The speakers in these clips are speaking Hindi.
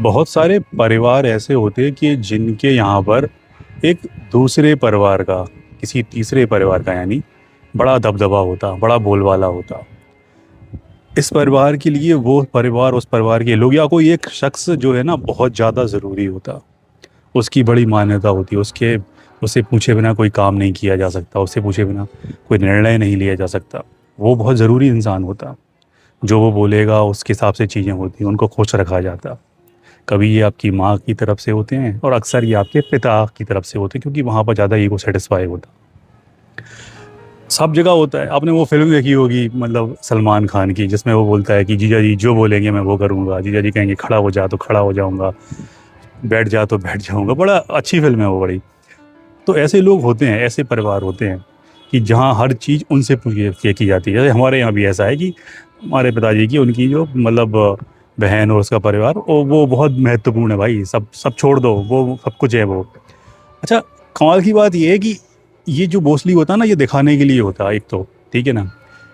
बहुत सारे परिवार ऐसे होते हैं कि जिनके यहाँ पर एक दूसरे परिवार का, किसी तीसरे परिवार का यानी बड़ा दबदबा होता, बड़ा बोलबाला होता। इस परिवार के लिए वो परिवार, उस परिवार के लोग या कोई एक शख्स जो है ना बहुत ज़्यादा ज़रूरी होता। उसकी बड़ी मान्यता होती है, उसके उससे पूछे बिना कोई काम नहीं किया जा सकता, उससे पूछे बिना कोई निर्णय नहीं लिया जा सकता। वो बहुत ज़रूरी इंसान होता। जो वो बोलेगा उसके हिसाब से चीज़ें होती, उनको खुश रखा जाता। कभी ये आपकी माँ की तरफ से होते हैं और अक्सर ये आपके पिता की तरफ से होते हैं, क्योंकि वहाँ पर ज़्यादा ईगो सेटिस्फाई होता। सब जगह होता है। आपने वो फिल्म देखी होगी, मतलब सलमान खान की, जिसमें वो बोलता है कि जीजा जी जो बोलेंगे मैं वो करूँगा, जीजा जी कहेंगे खड़ा हो जा तो खड़ा हो जाऊँगा, बैठ जा तो बैठ जाऊँगा। बड़ा अच्छी फिल्म है वो, बड़ी। तो ऐसे लोग होते हैं, ऐसे परिवार होते हैं कि जहाँ हर चीज़ उनसे पूछ के की जाती है। जैसे हमारे यहाँ भी ऐसा है कि हमारे पिताजी की, उनकी जो मतलब बहन और उसका परिवार, वो बहुत महत्वपूर्ण है भाई। सब सब छोड़ दो, वो सब कुछ है वो। अच्छा, कमाल की बात ये है कि ये जो भोसली होता है ना, ये दिखाने के लिए होता है एक तो, ठीक है ना।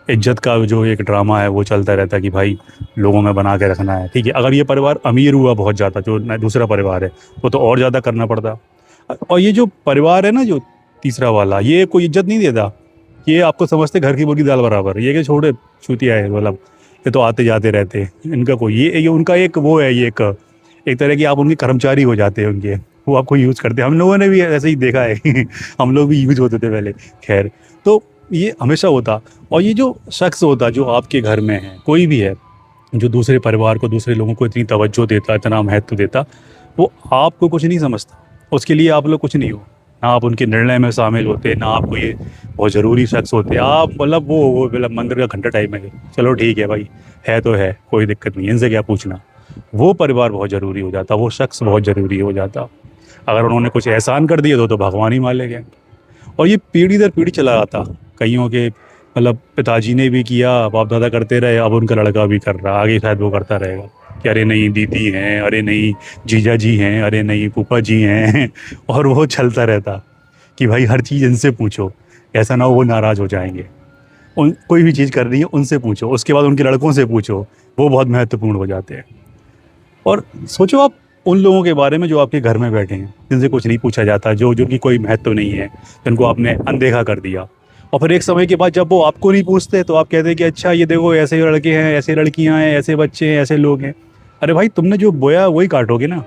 इज्जत का जो एक ड्रामा है वो चलता रहता है कि भाई लोगों में बना के रखना है, ठीक है। अगर ये परिवार अमीर हुआ बहुत ज़्यादा, जो दूसरा परिवार है, वो तो और ज़्यादा करना पड़ता। और ये जो परिवार है ना, जो तीसरा वाला, ये कोई इज्जत नहीं देता। ये आपको समझते घर की मुर्गी दाल बराबर, ये कि छोड़े छूतिया है, मतलब ये तो आते जाते रहते हैं। इनका कोई ये उनका एक वो है, ये एक तरह की आप उनके कर्मचारी हो जाते हैं उनके। वो आपको यूज़ करते हैं। हम लोगों ने भी ऐसे ही देखा है हम लोग भी यूज होते थे पहले। खैर, तो ये हमेशा होता। और ये जो शख्स होता जो आपके घर में है, कोई भी है, जो दूसरे परिवार को, दूसरे लोगों को इतनी तवज्जो देता, इतना महत्व देता, वो आपको कुछ नहीं समझता। उसके लिए आप लोग कुछ नहीं हो। ना आप उनके निर्णय में शामिल होते, ना आपको ये बहुत ज़रूरी शख्स होते। आप मतलब वो मतलब मंदिर का घंटा टाइम है। चलो ठीक है भाई, है तो है, कोई दिक्कत नहीं, इनसे क्या पूछना। वो परिवार बहुत ज़रूरी हो जाता, वो शख्स बहुत ज़रूरी हो जाता। अगर उन्होंने कुछ एहसान कर दिया तो भगवान ही मान लेंगे। और ये पीढ़ी दर पीढ़ी चला आता। कईयों के मतलब पिताजी ने भी किया, बाप दादा करते रहे, अब उनका लड़का भी कर रहा, आगे शायद वो करता रहेगा कि अरे नहीं दीदी हैं, अरे नहीं जीजा जी हैं, अरे नहीं फूफा जी हैं और वो चलता रहता कि भाई हर चीज़ इनसे पूछो, ऐसा ना हो वो नाराज़ हो जाएंगे। उन कोई भी चीज़ कर रही है उनसे पूछो, उसके बाद उनके लड़कों से पूछो, वो बहुत महत्वपूर्ण हो जाते हैं। और सोचो आप उन लोगों के बारे में जो आपके घर में बैठे हैं, जिनसे कुछ नहीं पूछा जाता, जो जिनकी कोई महत्व नहीं है, जिनको आपने अनदेखा कर दिया। और फिर एक समय के बाद जब वो आपको नहीं पूछते तो आप कहते हैं कि अच्छा ये देखो ऐसे लड़के हैं, ऐसे लड़कियां हैं, ऐसे बच्चे हैं, ऐसे लोग हैं। अरे भाई, तुमने जो बोया वही काटोगे ना।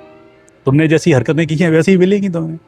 तुमने जैसी हरकतें की हैं वैसे ही मिलेंगी तुम्हें।